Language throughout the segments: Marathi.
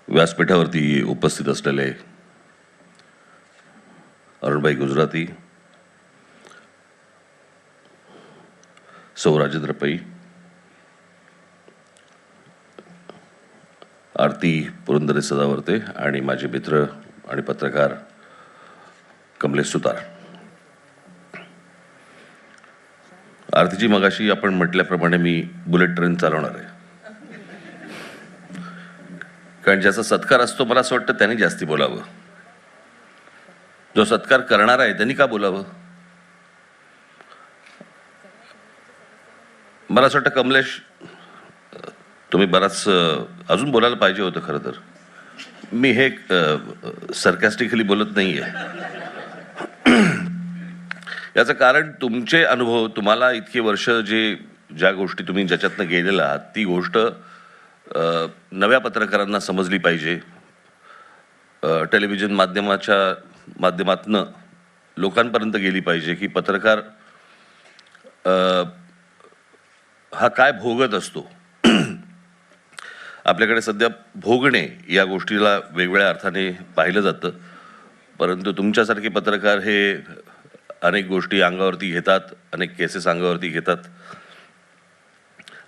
व्यासपीठावरती उपस्थित असलेले अरुणभाई गुजराती, सौ राजेंद्र पै, आरती पुरंदरे सदावर्ते आणि माझे मित्र आणि पत्रकार कमलेश सुतार. आरतीजी, मगाशी आपण म्हटल्याप्रमाणे मी बुलेट ट्रेन चालवणार आहे, कारण ज्याचा सत्कार असतो मला असं वाटतं त्यांनी जास्ती बोलावं. जो सत्कार करणार आहे त्यांनी का बोलावं? मला असं वाटतं कमलेश, तुम्ही बराच अजून बोलायला पाहिजे होतं. खरं तर मी हे सरकॅस्टिकली बोलत नाहीये. याचं कारण तुमचे अनुभव, तुम्हाला इतके वर्ष ज्या गोष्टी तुम्ही ज्याच्यातनं गेलेला आहात ती गोष्ट नव्या पत्रकारांना समजली पाहिजे. टेलिव्हिजन माध्यमातनं लोकांपर्यंत गेली पाहिजे की पत्रकार हा काय भोगत असतो. आपल्याकडे सध्या भोगणे या गोष्टीला वेगवेगळ्या अर्थाने पाहिलं जातं, परंतु तुमच्यासारखे पत्रकार हे अनेक गोष्टी अंगावरती घेतात, अनेक केसेस अंगावरती घेतात.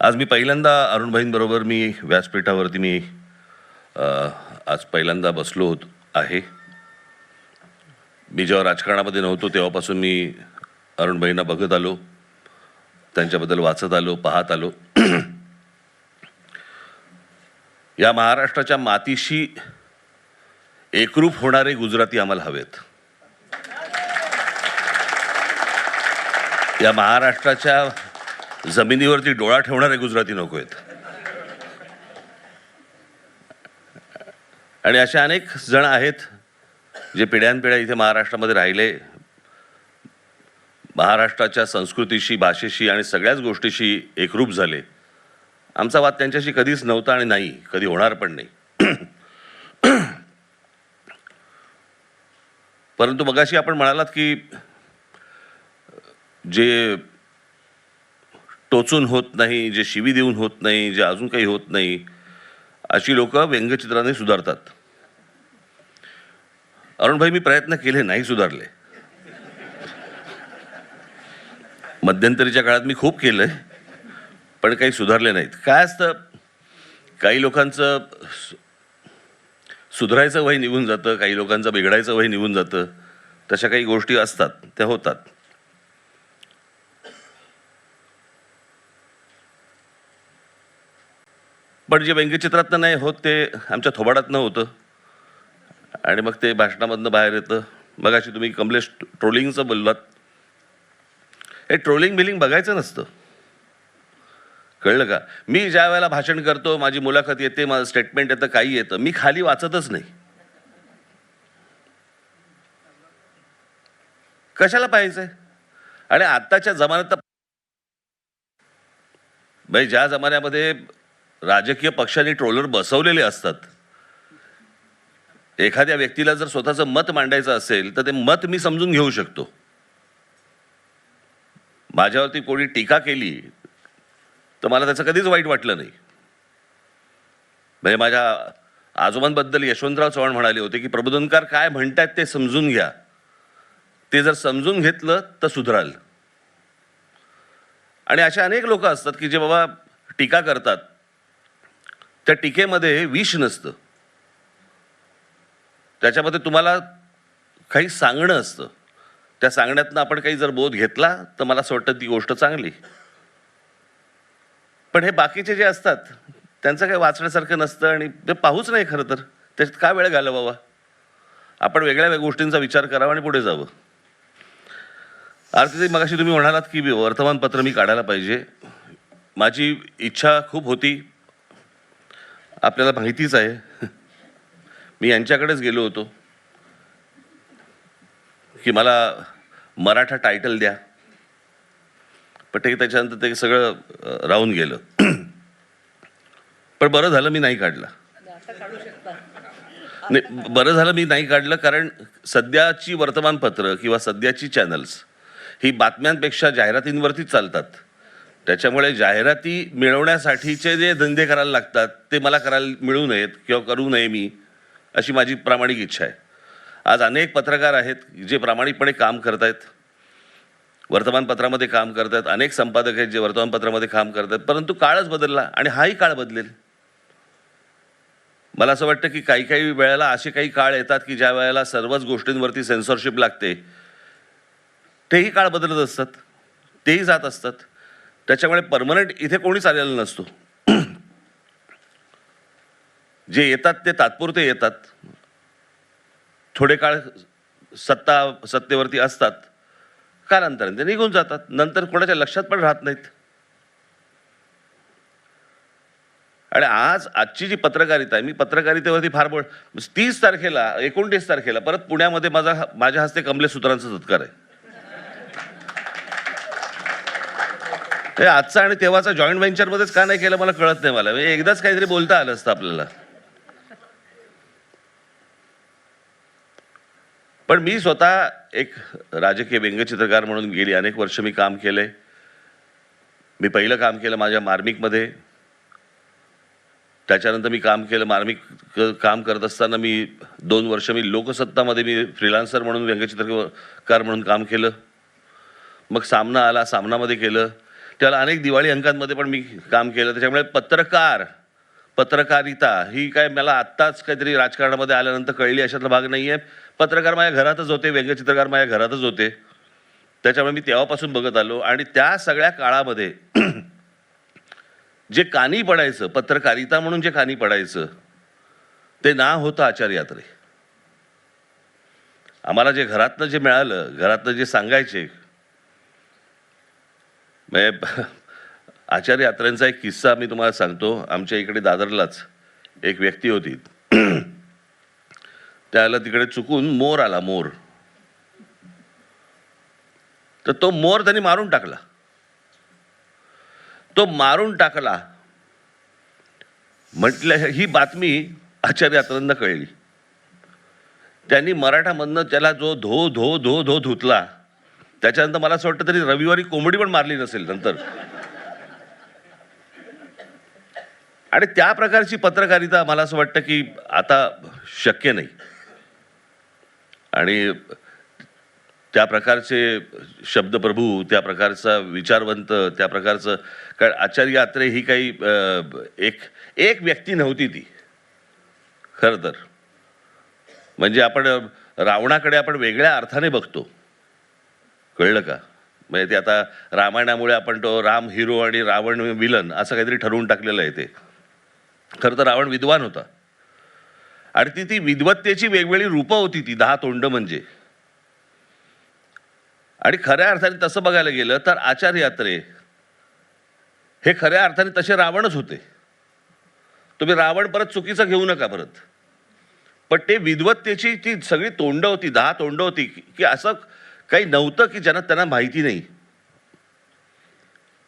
आज मी पहिल्यांदा अरुणभाईंबरोबर मी व्यासपीठावरती आज पहिल्यांदा बसलो आहे. मी जेव्हा राजकारणामध्ये नव्हतो तेव्हापासून मी अरुणभाईंना बघत आलो, त्यांच्याबद्दल वाचत आलो, पाहत आलो. या महाराष्ट्राच्या मातीशी एकरूप होणारे गुजराती आम्हाला हवेत. या महाराष्ट्राच्या जमिनीवरती डोळा ठेवणारे गुजराती नको आहेत. आणि असे अनेक जण आहेत जे पिढ्यानपिढ्या इथे महाराष्ट्रामध्ये राहिले, महाराष्ट्राच्या संस्कृतीशी, भाषेशी आणि सगळ्याच गोष्टीशी एकरूप झाले. आमचा वाद त्यांच्याशी कधीच नव्हता आणि नाही, कधी होणार पण नाही. परंतु मगाशी आपण म्हणालात की जे टोचून होत नाही, जे शिवी देऊन होत नाही, जे अजून काही होत नाही, अशी लोक व्यंगचित्राने सुधारतात. अरुणभाई, मी प्रयत्न केले, नाही सुधारले. मध्यंतरीच्या काळात मी खूप केलंय, पण काही सुधारले नाहीत. काय असतं, काही लोकांचं सुधारायचं वय निघून जातं, काही लोकांचं बिघडायचं वय निघून जातं. तशा काही गोष्टी असतात, त्या होतात. पण जे व्यंगचित्रातनं नाही होत ते आमच्या थोबाडातनं होतं आणि मग ते भाषणामधनं बाहेर येतं. मगाशी तुम्ही कमलेश ट्रोलिंगचं बोललात. हे ट्रोलिंग बिलिंग बघायचं नसतं, कळलं का? मी ज्या वेळेला भाषण करतो, माझी मुलाखत येते, माझं स्टेटमेंट येतं, काही येतं, मी खाली वाचतच नाही. कशाला पाहायचंय? आणि आत्ताच्या जमान्यात भाई, ज्या जमान्यामध्ये राजकीय पक्षांनी ट्रोलर बसवलेले असतात, एखाद्या व्यक्तीला जर स्वतःचं मत मांडायचं असेल तर ते मत मी समजून घेऊ शकतो. माझ्यावरती कोणी टीका केली तर मला त्याचं कधीच वाईट वाटलं नाही. म्हणजे माझ्या आजोबांबद्दल यशवंतराव चव्हाण म्हणाले होते की प्रबोधनकार काय म्हणतात ते समजून घ्या, ते जर समजून घेतलं तर सुधराल. आणि अशा अनेक लोक असतात की जे बाबा टीका करतात, त्या टीकेमध्ये विष नसतं, त्याच्यामध्ये तुम्हाला काही सांगणं असतं. त्या सांगण्यातनं आपण काही जर बोध घेतला तर मला असं वाटतं ती गोष्ट चांगली. पण हे बाकीचे जे असतात त्यांचं काही वाचण्यासारखं नसतं आणि ते पाहूच नाही. खरं तर त्याच्यात काय वेळ घालवावा? आपण वेगळ्या गोष्टींचा विचार करावा आणि पुढे जावं. आरती, मगाशी तुम्ही म्हणालात की वर्तमानपत्र मी काढायला पाहिजे. माझी इच्छा खूप होती. आपल्याला माहितीच आहे, मी यांच्याकडेच गेलो होतो की मला मराठा टायटल द्या, पण ते त्याच्यानंतर ते सगळं राहून गेलं. पण बरं झालं मी नाही काढला. नाही, बरं झालं मी नाही काढलं, कारण सध्याची वर्तमानपत्र किंवा सध्याची चॅनल्स ही बातम्यांपेक्षा जाहिरातींवरतीच चालतात. त्याच्यामुळे जाहिराती मिळवण्यासाठीचे जे धंदे करायला लागतात ते मला करायला मिळू नयेत किंवा करू नये मी, अशी माझी प्रामाणिक इच्छा आहे. आज अनेक पत्रकार आहेत जे प्रामाणिकपणे काम करत आहेत, वर्तमानपत्रामध्ये काम करत आहेत, अनेक संपादक आहेत जे वर्तमानपत्रामध्ये काम करत आहेत, परंतु काळच बदलला आणि हाही काळ बदलेल. मला असं वाटतं की काही काही वेळेला असे काही काळ येतात की ज्या वेळेला सर्वच गोष्टींवरती सेन्सॉरशिप लागते, तेही काळ बदलत असतात, तेही जात असतात. त्याच्यामुळे परमनंट इथे कोणीच आलेलं नसतो. जे येतात ते तात्पुरते येतात, थोडे काळ सत्तेवरती असतात, कालांतराने ते निघून जातात, नंतर कोणाच्या लक्षात पण राहत नाहीत. आणि आजची जी पत्रकारिता आहे, मी पत्रकारितेवरती फार 30 तारखेला 29 तारखेला परत पुण्यामध्ये माझ्या हस्ते कमलेसूत्रांचा सत्कार आहे. हे आजचा आणि तेव्हाचा जॉईंट व्हेंचरमध्येच का नाही केलं मला कळत नाही. मला एकदाच काहीतरी बोलता आलं असतं आपल्याला. पण मी स्वतः एक राजकीय व्यंगचित्रकार म्हणून गेली अनेक वर्ष मी काम केले. मी पहिलं काम केलं माझ्या मार्मिकमध्ये, त्याच्यानंतर मी काम केलं मार्मिक काम करत असताना मी 2 वर्ष मी लोकसत्तामध्ये मी फ्रीलान्सर म्हणून व्यंगचित्रकार म्हणून काम केलं. मग सामना आला, सामनामध्ये केलं. त्याला अनेक दिवाळी अंकांमध्ये पण मी काम केलं. त्याच्यामुळे पत्रकारिता ही काय मला आत्ताच काहीतरी राजकारणामध्ये आल्यानंतर कळली अशातला भाग नाही आहे. पत्रकार माझ्या घरातच होते, व्यंगचित्रकार माझ्या घरातच होते. त्याच्यामुळे मी तेव्हापासून बघत आलो. आणि त्या सगळ्या काळामध्ये जे कानी पडायचं, पत्रकारिता म्हणून जे कानी पडायचं, ते नाव होतं आचार्य अत्रे. आम्हाला जे घरातनं जे मिळालं, घरातनं जे सांगायचे, आचार्य अत्रेंचा एक किस्सा मी तुम्हाला सांगतो. आमच्या इकडे दादरलाच एक व्यक्ती होती, त्याला तिकडे चुकून मोर आला, मोर. तर तो मोर त्यांनी मारून टाकला. तो मारून टाकला म्हटलं, ही बातमी आचार्य अत्रेंना कळली. त्यांनी मराठामधनं त्याला जो धो धो धो धो धुतला. त्याच्यानंतर मला असं वाटतं तरी रविवारी कोंबडी पण मारली नसेल नंतर. आणि त्या प्रकारची पत्रकारिता मला असं वाटतं की आता शक्य नाही. आणि त्या प्रकारचे शब्दप्रभू, त्या प्रकारचा विचारवंत, त्या प्रकारचं, कारण आचार्य अत्रे ही काही एक व्यक्ती नव्हती ती खरं तर. म्हणजे आपण रावणाकडे आपण वेगळ्या अर्थाने बघतो, कळलं का? म्हणजे ते आता रामायणामुळे आपण तो राम हिरो आणि रावण विलन असं काहीतरी ठरवून टाकलेलं आहे. ते खरं तर रावण विद्वान होता आणि ती विद्वत्तेची वेगवेगळी रूपं होती, ती 10 तोंड म्हणजे. आणि खऱ्या अर्थाने तसं बघायला गेलं तर आचार्य अत्रे हे खऱ्या अर्थाने तसे रावणच होते. तुम्ही रावण परत चुकीचं घेऊ नका परत. पण ते विद्वत्तेची ती सगळी तोंड होती, 10 तोंड होती, की असं काही नव्हतं की ज्यांना त्यांना माहिती नाही.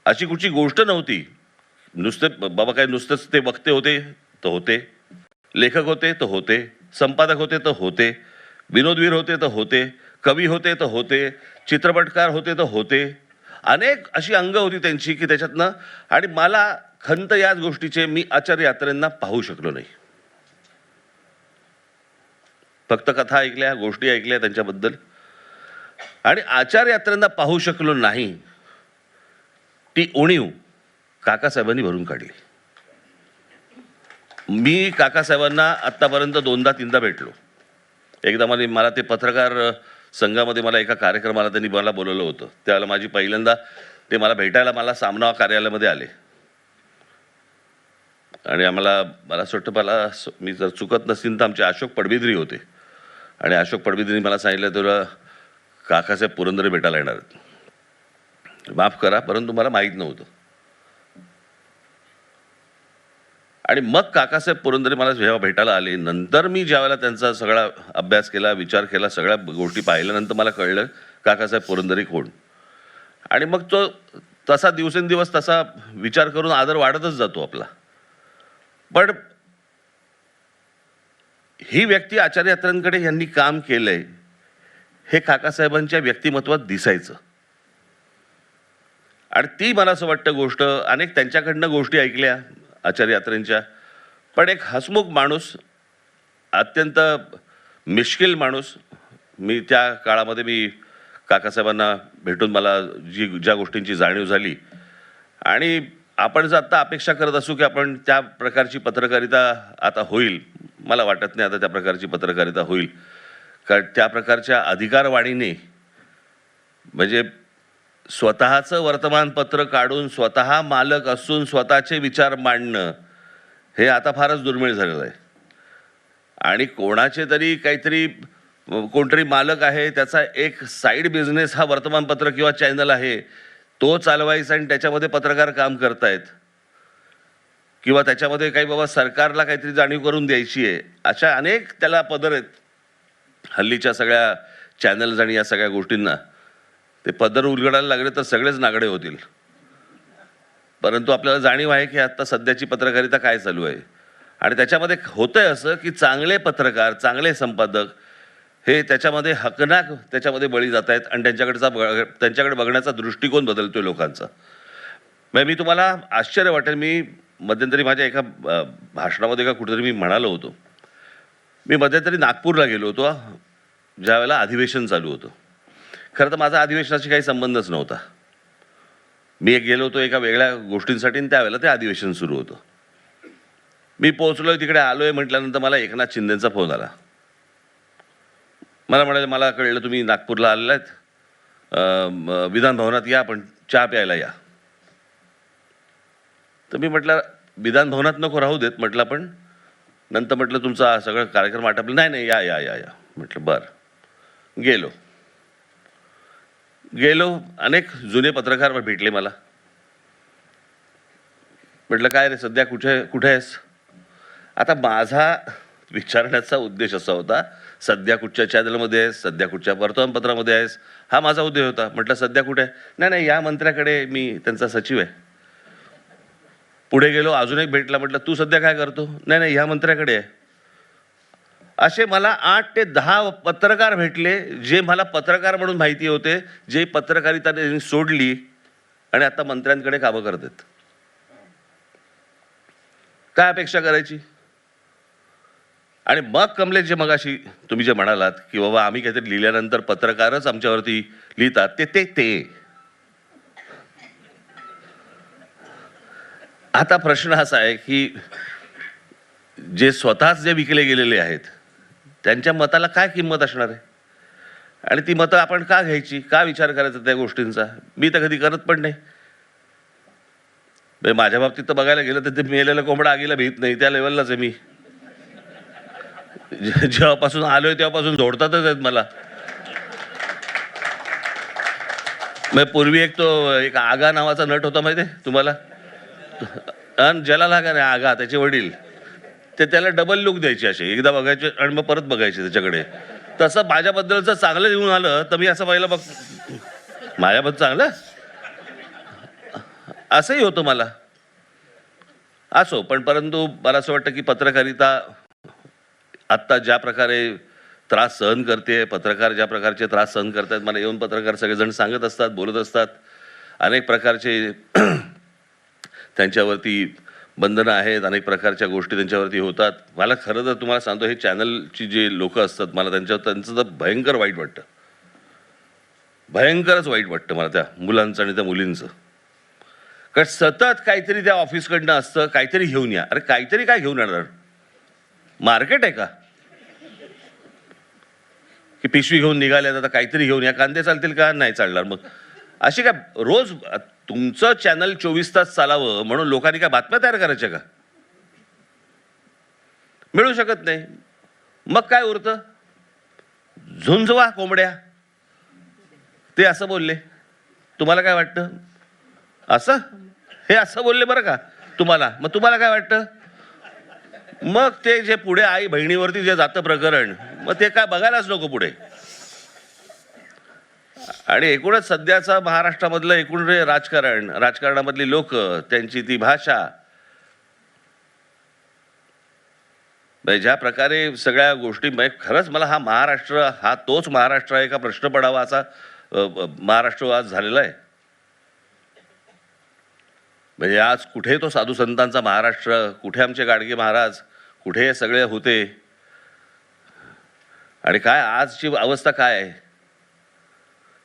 अशी कुठची गोष्ट नव्हती. नुसते बाबा काय नुसतंच ते वक्ते होते तर होते, लेखक होते तर होते, संपादक होते तर होते, विनोदवीर होते तर होते, कवी होते तर होते, चित्रपटकार होते तर होते. अनेक अशी अंग होती त्यांची की त्याच्यातनं. आणि मला खंत याच गोष्टीचे, मी आचार्य अत्रेंना पाहू शकलो नाही. फक्त कथा ऐकल्या, गोष्टी ऐकल्या त्यांच्याबद्दल, आणि आचार्य अत्रेंना पाहू शकलो नाही. ती उणीव काकासाहेबांनी भरून काढली. मी काकासाहेबांना आत्तापर्यंत 2दा-3दा भेटलो. एकदा मला ते पत्रकार संघामध्ये मला एका कार्यक्रमाला त्यांनी मला बोलवलं होतं. त्यावेळेला माझी पहिल्यांदा ते मला भेटायला मला सामना कार्यालयामध्ये आले. आणि मला असं वाटतं, मी जर चुकत नसतील तर आमचे अशोक पडबिद्री होते. आणि अशोक पडबिद्रींनी मला सांगितलं, तुला काकासाहेब पुरंदरे भेटायला येणार आहेत. माफ करा, परंतु मला माहीत नव्हतं. आणि मग काकासाहेब पुरंदरे मला जेव्हा भेटायला आले, नंतर मी ज्यावेळेला त्यांचा सगळा अभ्यास केला, विचार केला, सगळ्या गोष्टी पाहिल्यानंतर मला कळलं काकासाहेब पुरंदरे कोण. आणि मग तो तसा दिवसेंदिवस तसा विचार करून आदर वाढतच जातो आपला. पण ही व्यक्ती आचार्य अत्रेंकडे यांनी काम केलंय हे काकासाहेबांच्या व्यक्तिमत्वात दिसायचं. आणि ती मला असं वाटतं गोष्ट, अनेक त्यांच्याकडनं गोष्टी ऐकल्या आचार्य अत्रेंच्या, पण एक हसमुख माणूस, अत्यंत मिश्किल माणूस. मी त्या काळामध्ये मी काकासाहेबांना भेटून मला ज्या गोष्टींची जाणीव झाली, आणि आपण जर आत्ता अपेक्षा करत असू की आपण त्या प्रकारची पत्रकारिता आता होईल, मला वाटत नाही आता त्या प्रकारची पत्रकारिता होईल. कारण त्या प्रकारच्या अधिकारवाणीने, म्हणजे स्वतःचं वर्तमानपत्र काढून स्वतः मालक असून स्वतःचे विचार मांडणं हे आता फारच दुर्मिळ झालेलं आहे. आणि कोणाचे तरी काहीतरी कोणतरी मालक आहे, त्याचा एक साईड बिझनेस हा वर्तमानपत्र किंवा चॅनल आहे, तो चालवायचा आणि त्याच्यामध्ये पत्रकार काम करतायत, किंवा त्याच्यामध्ये काही बाबा सरकारला काहीतरी जाणीव करून द्यायची आहे, अशा अनेक त्याला पदर आहेत हल्लीच्या सगळ्या चॅनल्स आणि या सगळ्या गोष्टींना. ते पदर उलगडायला लागले तर सगळेच नागडे होतील. परंतु आपल्याला जाणीव आहे की आता सध्याची पत्रकारिता काय चालू आहे, आणि त्याच्यामध्ये होतंय असं की चांगले पत्रकार, चांगले संपादक हे त्याच्यामध्ये हकनाक त्याच्यामध्ये बळी जात आहेत, आणि त्यांच्याकडे बघण्याचा दृष्टिकोन बदलतोय लोकांचा. मी तुम्हाला आश्चर्य वाटेल, मी मध्यंतरी माझ्या एका भाषणामध्ये का कुठेतरी मी म्हणालो होतो, मी मध्यंतरी नागपूरला गेलो होतो ज्यावेळेला अधिवेशन चालू होतं. खरं तर माझा अधिवेशनाशी काही संबंधच नव्हता. मी गेलो होतो एका वेगळ्या गोष्टींसाठी, आणि त्यावेळेला ते अधिवेशन सुरू होतं. मी पोहोचलोय तिकडे, आलोय म्हटल्यानंतर मला एकनाथ शिंदेचा फोन आला. मला म्हणाले, मला कळलं तुम्ही नागपूरला आलेला आहेत, विधान भवनात या, पण चहा प्यायला या. तर मी म्हटलं विधान भवनात नको राहू देत म्हटलं, पण नंतर म्हटलं तुमचा सगळं कार्यक्रम आटपला. नाही नाही, या या या या म्हटलं. बरं, गेलो. अनेक जुने पत्रकार भेटले मला. म्हटलं काय रे, सध्या कुठे आहेस? आता माझा विचारण्याचा उद्देश असा होता, सध्या कुठच्या चॅनलमध्ये आहेस, सध्या कुठच्या वर्तमानपत्रामध्ये आहेस, हा माझा उद्देश होता. म्हटलं सध्या कुठे आहे? नाही नाही, या मंत्र्याकडे, मी त्यांचा सचिव आहे. पुढे गेलो, अजून एक भेटला. म्हटलं तू सध्या काय करतो? नाही नाही, ह्या मंत्र्याकडे आहे. असे मला 8 ते 10 पत्रकार भेटले, जे मला पत्रकार म्हणून माहिती होते, जे पत्रकारिता सोडली आणि आता मंत्र्यांकडे कामं करतात. काय अपेक्षा करायची? आणि मग कमलेश, जे मगाशी तुम्ही जे म्हणालात की बाबा आम्ही काहीतरी लिहिल्यानंतर पत्रकारच आमच्यावरती लिहितात, ते आता प्रश्न असा आहे की जे स्वतःच जे विकले गेलेले आहेत त्यांच्या मताला काय किंमत असणार आहे, आणि ती मतं आपण का घ्यायची, का विचार करायचा त्या गोष्टींचा? मी तर कधी करत पण नाही. माझ्या बाबतीत तर बघायला गेलं तर ते मेलेलं कोंबडा आगीला भीत नाही, त्या लेवललाच आहे मी. जेव्हापासून आलोय तेव्हापासून झोडतातच आहेत मला. पूर्वी एक आगा नावाचा नट होता, माहिती आहे तुम्हाला? आणि ज्याला लागा नाही आगा, त्याचे वडील, ते त्याला डबल लुक द्यायचे, असे एकदा बघायचे आणि मग परत बघायचे त्याच्याकडे. तसं माझ्याबद्दलचं चांगलं लिहून आलं तर मी असं पाहिलं, बघ माझ्याबद्दल चांगलं असंही होतं मला. असो, पण परंतु मला असं वाटतं की पत्रकारिता आत्ता ज्या प्रकारे त्रास सहन करते, पत्रकार ज्या प्रकारचे त्रास सहन करतात, मला येऊन पत्रकार सगळेजण सांगत असतात, बोलत असतात. अनेक प्रकारचे त्यांच्यावरती बंधनं आहेत, अनेक प्रकारच्या गोष्टी त्यांच्यावरती होतात. मला खरं तर तुम्हाला सांगतो, हे चॅनलची जे लोक असतात, मला त्यांचं तर भयंकर वाईट वाटतं, भयंकरच वाईट वाटतं मला त्या मुलांचं आणि त्या मुलींचं. कारण सतत काहीतरी त्या ऑफिसकडनं असतं, काहीतरी घेऊन या. अरे काहीतरी काय घेऊन येणार? मार्केट आहे का की पिशवी घेऊन निघाले, आता काहीतरी घेऊन या? कांदे चालतील का? नाही चालणार. मग अशी काय रोज तुमचं चॅनल 24 तास चालावं म्हणून लोकांनी काय बातम्या तयार करायच्या का? मिळू शकत नाही. मग काय उरतं? झुंजवा कोंबड्या, ते असं बोलले. तुम्हाला काय वाटतं? असं हे असं बोलले बरं का तुम्हाला, मग तुम्हाला काय वाटतं? मग ते जे पुढे आई बहिणीवरती जे जातं प्रकरण, मग ते काय बघायलाच नको पुढे. आणि एकूणच सध्याचा महाराष्ट्रामधलं एकूण राजकारणामधली लोक, त्यांची ती भाषा, म्हणजे ज्या प्रकारे सगळ्या गोष्टी, म्हणजे खरंच मला हा महाराष्ट्र हा तोच महाराष्ट्र आहे का प्रश्न पडावा असा महाराष्ट्र आज झालेला आहे. म्हणजे आज कुठे तो साधू संतांचा महाराष्ट्र, कुठे आमचे गाडगे महाराज, कुठे हे सगळे होते, आणि काय आजची अवस्था काय आहे.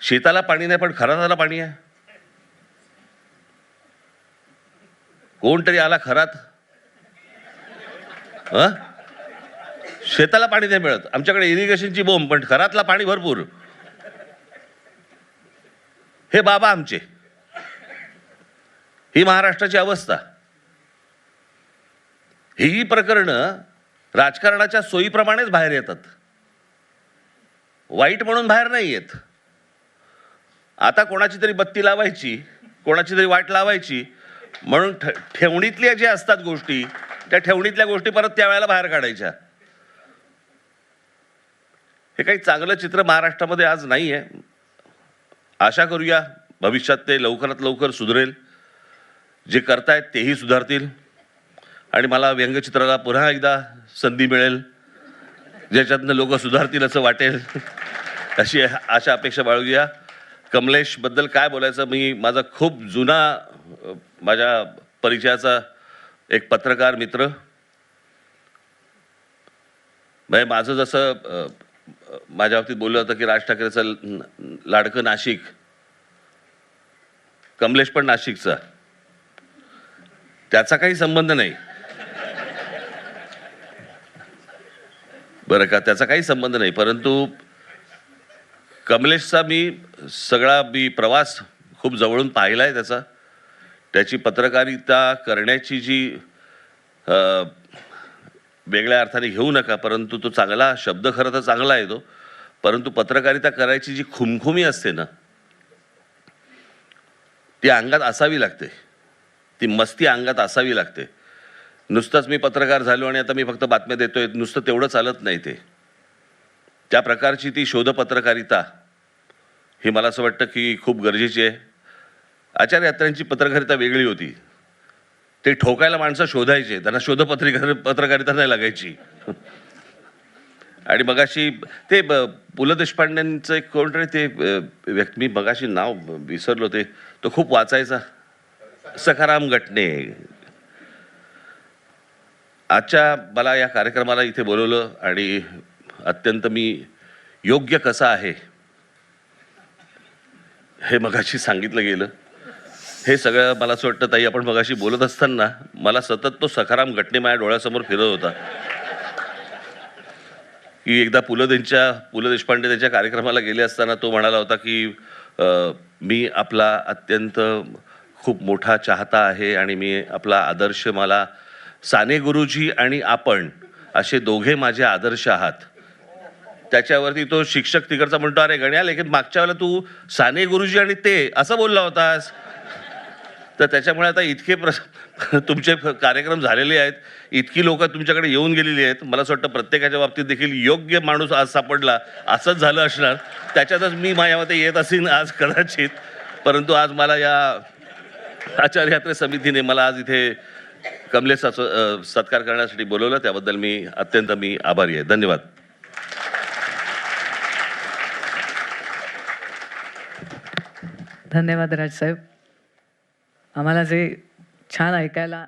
शेताला पाणी नाही पण खराताला पाणी आहे. कोणतरी आला खरात, शेताला पाणी नाही मिळत. आमच्याकडे इरिगेशनची बोंब, पण खरातला पाणी भरपूर. हे बाबा आमचे, ही महाराष्ट्राची अवस्था. ही प्रकरणं राजकारणाच्या सोयीप्रमाणेच बाहेर येतात, वाईट म्हणून बाहेर नाही येत. आता कोणाची तरी बत्ती लावायची, कोणाची तरी वाट लावायची म्हणून ठेवणीतल्या ज्या असतात गोष्टी, त्या ठेवणीतल्या गोष्टी परत त्यावेळेला बाहेर काढायच्या. हे काही चांगलं चित्र महाराष्ट्रामध्ये आज नाही आहे. आशा करूया भविष्यात ते लवकरात लवकर सुधरेल. जे करतायत तेही सुधारतील आणि मला व्यंगचित्राला पुन्हा एकदा संधी मिळेल ज्याच्यातनं लोक सुधारतील असं वाटेल, अशी आशा अपेक्षा बाळगूया. कमलेशबद्दल काय बोलायचं, मी माझा खूप जुना माझ्या परिचयाचा एक पत्रकार मित्र. म्हणजे माझं जसं माझ्या बाबतीत बोललं होतं की राज ठाकरेचं लाडकं नाशिक, कमलेश पण नाशिकचा. त्याचा काही संबंध नाही बरं का, त्याचा काही संबंध नाही. परंतु कमलेशचा सगळा प्रवास खूप जवळून पाहिला आहे. त्याची पत्रकारिता करण्याची जी वेगळ्या अर्थाने घेऊ नका, परंतु तो चांगला शब्द खरं तर चांगला आहे तो, परंतु पत्रकारिता करायची जी खुमखुमी असते ना, ती अंगात असावी लागते, ती मस्ती अंगात असावी लागते. नुसतंच मी पत्रकार झालो आणि आता मी फक्त बातम्या देतोय, नुसतं तेवढं चालत नाही. त्या प्रकारची ती शोधपत्रकारिता ही मला असं वाटतं की खूप गरजेची आहे. आचार्य यात्रांची पत्रकारिता वेगळी होती. ते ठोकायला माणसं शोधायचे, त्यांना पत्रकारिता नाही लागायची. आणि मगाशी ते पु ल देशपांड्यांचं एक कोणतरी ते व्यक्ती, मी मगाशी नाव विसरलो, तो खूप वाचायचा, सखाराम गटणे. आजच्या मला या कार्यक्रमाला इथे बोलवलं आणि अत्यंत मी योग्य कसा आहे हे मगाशी सांगितलं गेलं. हे सगळं मला असं वाटतं ताई, आपण मगाशी बोलत असताना मला सतत तो सखाराम गटणे माझ्या डोळ्यासमोर फिरत होता की एकदा पु ल देशपांडे त्यांच्या कार्यक्रमाला गेले असताना तो म्हणाला होता की मी आपला अत्यंत खूप मोठा चाहता आहे आणि मी आपला आदर्श, मला साने गुरुजी आणि आपण असे दोघे माझे आदर्श आहात. त्याच्यावरती तो शिक्षक तिकडचा म्हणतो, अरे गण्या, लेकिन मागच्या वेळेला तू साने गुरुजी आणि ते असं बोलला होतास. तर त्याच्यामुळे आता इतके तुमचे कार्यक्रम झालेले आहेत, इतकी लोक तुमच्याकडे येऊन गेलेली आहेत. मला असं वाटतं प्रत्येकाच्या बाबतीत देखील योग्य माणूस आज सापडला, असंच झालं असणार. त्याच्यातच मी माझ्या मते येत असेन आज कदाचित. परंतु आज मला या आचार्य यात्रे समितीने मला आज इथे कमलेशचा सत्कार करण्यासाठी बोलवलं, त्याबद्दल मी अत्यंत आभारी आहे. धन्यवाद. धन्यवाद राजसाहेब. आम्हाला जे छान ऐकायला